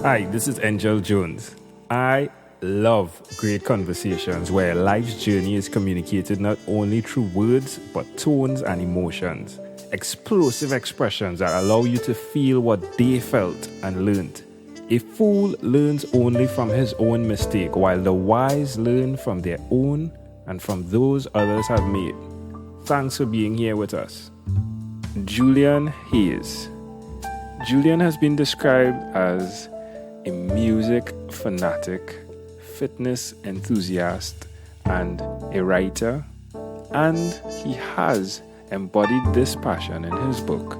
Hi, this is Angel Jones. I love great conversations where life's journey is communicated not only through words, but tones and emotions. Explosive expressions that allow you to feel what they felt and learned. A fool learns only from his own mistake, while the wise learn from their own and from those others have made. Thanks for being here with us. Julian Hayes. Julian has been described as a music fanatic, fitness enthusiast, and a writer, and he has embodied this passion in his book,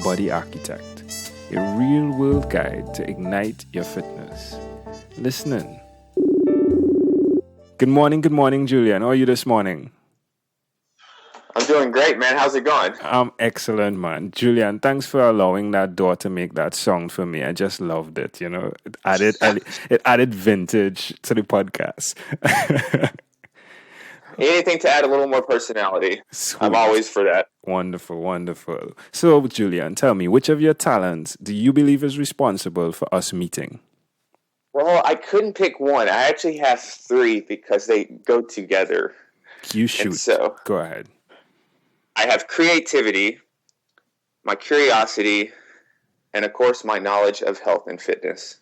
Body Architect, a real-world guide to ignite your fitness. Listening. Good morning, Julian. How are you this morning? I'm doing great, man. How's it going? I'm excellent, man. Julian, thanks for allowing that door to make that song for me. I just loved it. You know, it added vintage to the podcast. Anything to add a little more personality. Sweet. I'm always for that. Wonderful. So, Julian, tell me, which of your talents do you believe is responsible for us meeting? Well, I couldn't pick one. I actually have three because they go together. You shoot. And so, go ahead. I have creativity, my curiosity, and of course, my knowledge of health and fitness.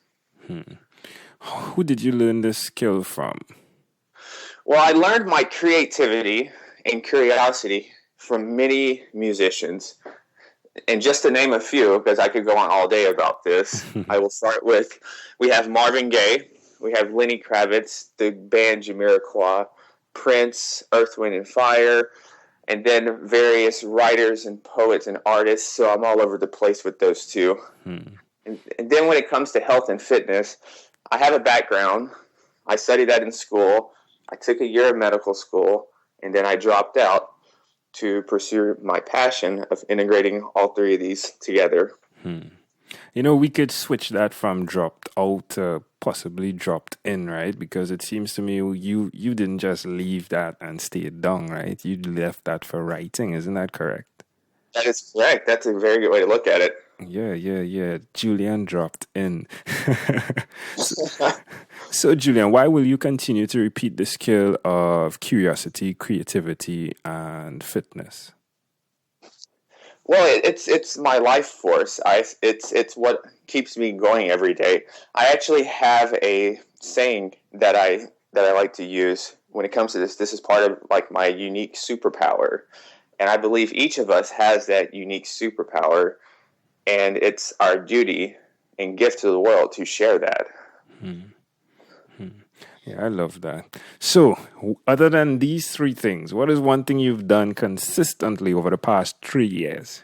Who did you learn this skill from? Well, I learned my creativity and curiosity from many musicians. And just to name a few, because I could go on all day about this, I will start with, we have Marvin Gaye, we have Lenny Kravitz, the band Jamiroquai, Prince, Earth, Wind, and Fire, and then various writers and poets and artists. So I'm all over the place with those two. And then when it comes to health and fitness, I have a background. I studied that in school. I took a year of medical school, and then I dropped out to pursue my passion of integrating all three of these together. You know, we could switch that from dropped out to possibly dropped in, right? Because it seems to me you didn't just leave that and stay down, right? You left that for writing. Isn't that correct? That is correct. That's a very good way to look at it. Yeah. Julian dropped in. So, Julian, why will you continue to repeat the skill of curiosity, creativity, and fitness? Well, it's my life force. It's what keeps me going every day. I actually have a saying that I like to use when it comes to this. This is part of like my unique superpower, and I believe each of us has that unique superpower, and it's our duty and gift to the world to share that. Yeah, I love that. So, other than these three things, what is one thing you've done consistently over the past 3 years?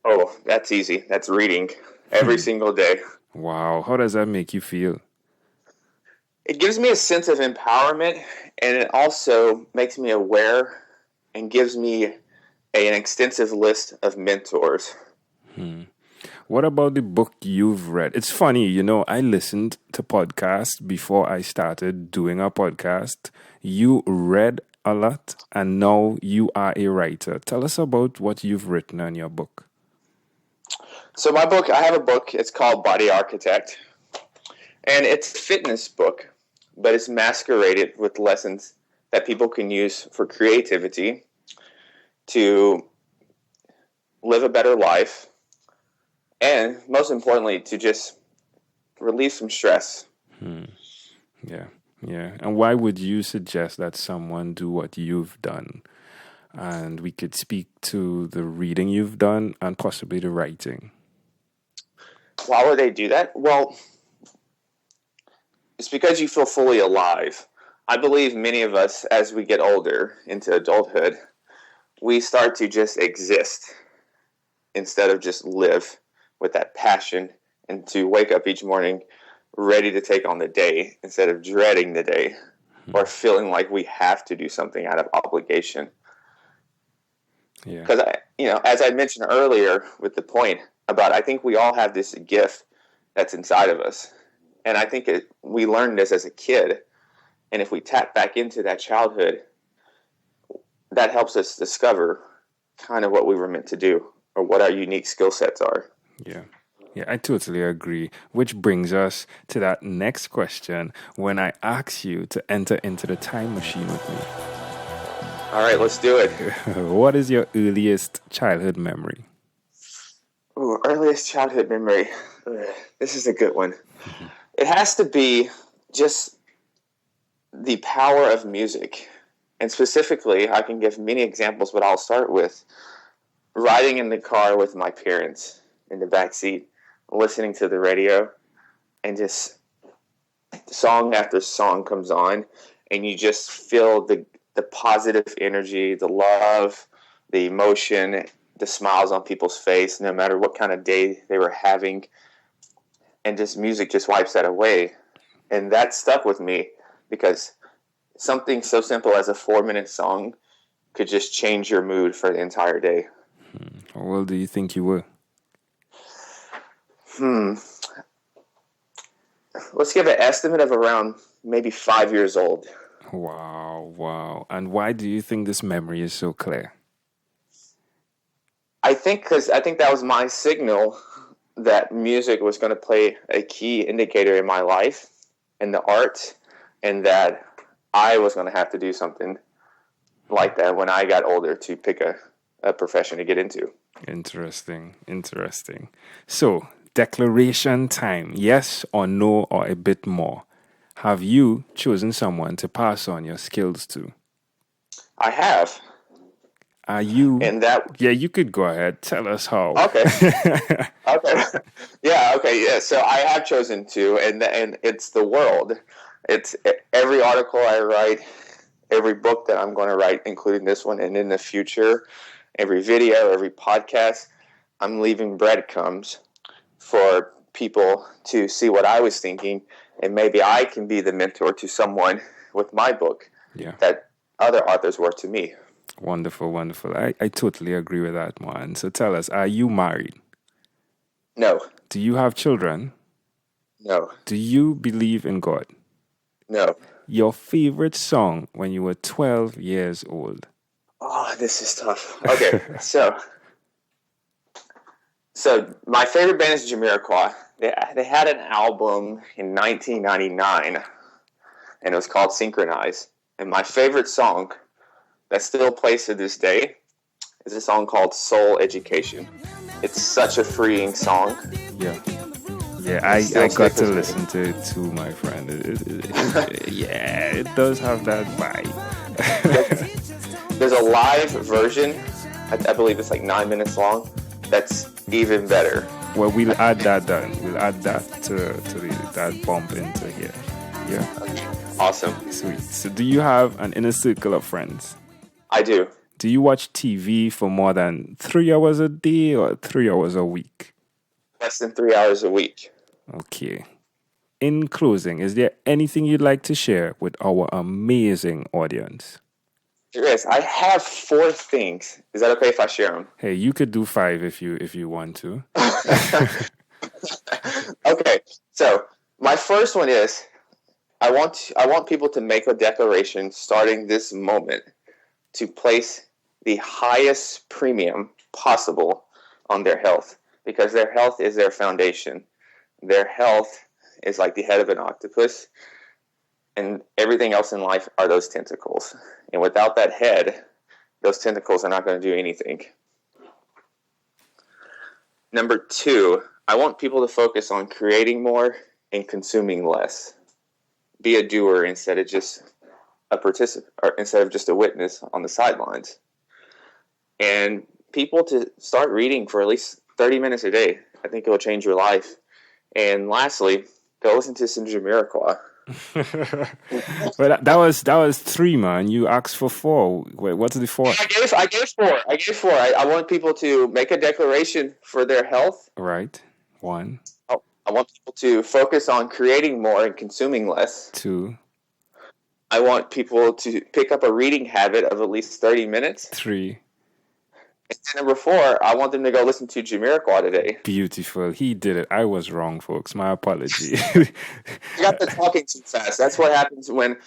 Oh, that's easy. That's reading every single day. Wow. How does that make you feel? It gives me a sense of empowerment, and it also makes me aware and gives me an extensive list of mentors. What about the book you've read? It's funny, you know, I listened to podcasts before I started doing a podcast. You read a lot, and now you are a writer. Tell us about what you've written in your book. So my book, I have a book. It's called Body Architect, and it's a fitness book, but it's masqueraded with lessons that people can use for creativity, to live a better life, and most importantly, to just relieve some stress. Yeah. And why would you suggest that someone do what you've done? And we could speak to the reading you've done and possibly the writing. Why would they do that? Well, it's because you feel fully alive. I believe many of us, as we get older into adulthood, we start to just exist instead of just live with that passion, and to wake up each morning ready to take on the day instead of dreading the day or feeling like we have to do something out of obligation. Yeah. Because, as I mentioned earlier with the point about, I think we all have this gift that's inside of us. And I think we learned this as a kid. And if we tap back into that childhood, that helps us discover kind of what we were meant to do or what our unique skill sets are. Yeah, Yeah, I totally agree. Which brings us to that next question when I ask you to enter into the time machine with me. All right, let's do it. What is your earliest childhood memory? Ooh, earliest childhood memory. This is a good one. It has to be just the power of music. And specifically, I can give many examples, but I'll start with riding in the car with my parents in the back seat, listening to the radio, and just song after song comes on, and you just feel the positive energy, the love, the emotion, the smiles on people's face, no matter what kind of day they were having. And just music just wipes that away. And that stuck with me because something so simple as a 4-minute song could just change your mood for the entire day. How old do you think you were? Let's give an estimate of around maybe 5 years old. Wow. And why do you think this memory is so clear? I think that was my signal that music was going to play a key indicator in my life and the art, and that I was going to have to do something like that when I got older to pick a profession to get into. Interesting. So, declaration time. Yes or no or a bit more. Have you chosen someone to pass on your skills to? I have. Are you? And that. Yeah, you could go ahead. Tell us how. Okay. Yeah. So I have chosen to, and it's the world. It's every article I write, every book that I'm going to write, including this one, and in the future, every video, every podcast, I'm leaving breadcrumbs for people to see what I was thinking, and maybe I can be the mentor to someone with my book that other authors were to me. Wonderful. I totally agree with that, man. So tell us, are you married? No. Do you have children? No. Do you believe in God? No. Your favorite song when you were 12 years old? Oh, this is tough. Okay, so my favorite band is Jamiroquai. They had an album in 1999, and it was called Synchronize. And my favorite song that still plays to this day is a song called Soul Education. It's such a freeing song. Yeah, I got to listen to it too, my friend. It does have that vibe. There's a live version, I believe it's like 9 minutes long, that's even better. Well, we'll add that We'll add that to that bump into here. Yeah. Okay. Awesome. Sweet. So do you have an inner circle of friends? I do. Do you watch TV for more than 3 hours a day or 3 hours a week? Less than 3 hours a week. Okay. In closing, is there anything you'd like to share with our amazing audience? Yes, I have 4 things. Is that okay if I share them? Hey, you could do 5 if you want to. Okay, so my first one is I want people to make a declaration starting this moment to place the highest premium possible on their health, because their health is their foundation. Their health is like the head of an octopus, and everything else in life are those tentacles. And without that head, those tentacles are not going to do anything. Number 2, I want people to focus on creating more and consuming less. Be a doer instead of just a participant, or instead of just a witness on the sidelines. And people to start reading for at least 30 minutes a day. I think it will change your life. And lastly, go listen to some Jamiroquai. But that was 3, man. You asked for 4. Wait, what's the 4? I gave 4. I want people to make a declaration for their health. Right. 1. I want people to focus on creating more and consuming less. 2. I want people to pick up a reading habit of at least 30 minutes. 3. And number 4, I want them to go listen to Jamiroquai today. Beautiful. He did it. I was wrong, folks. My apology. You got the talking too fast. That's what happens when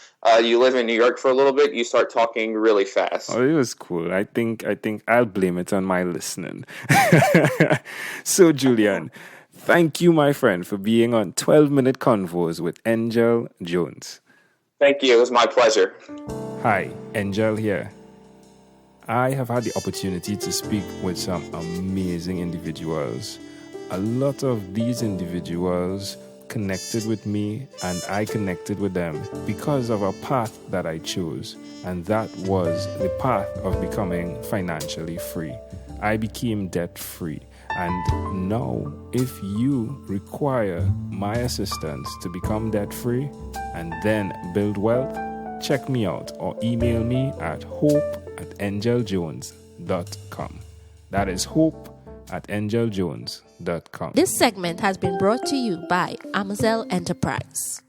you live in New York for a little bit. You start talking really fast. Oh, it was cool. I think I'll blame it on my listening. So, Julian, Thank you, my friend, for being on 12-Minute Convos with Angel Jones. Thank you. It was my pleasure. Hi, Angel here. I have had the opportunity to speak with some amazing individuals. A lot of these individuals connected with me and I connected with them because of a path that I chose, and that was the path of becoming financially free. I became debt free, and now if you require my assistance to become debt free and then build wealth, check me out or email me at hope@angeljones.com. That is hope@angeljones.com. This segment has been brought to you by Amazel Enterprise.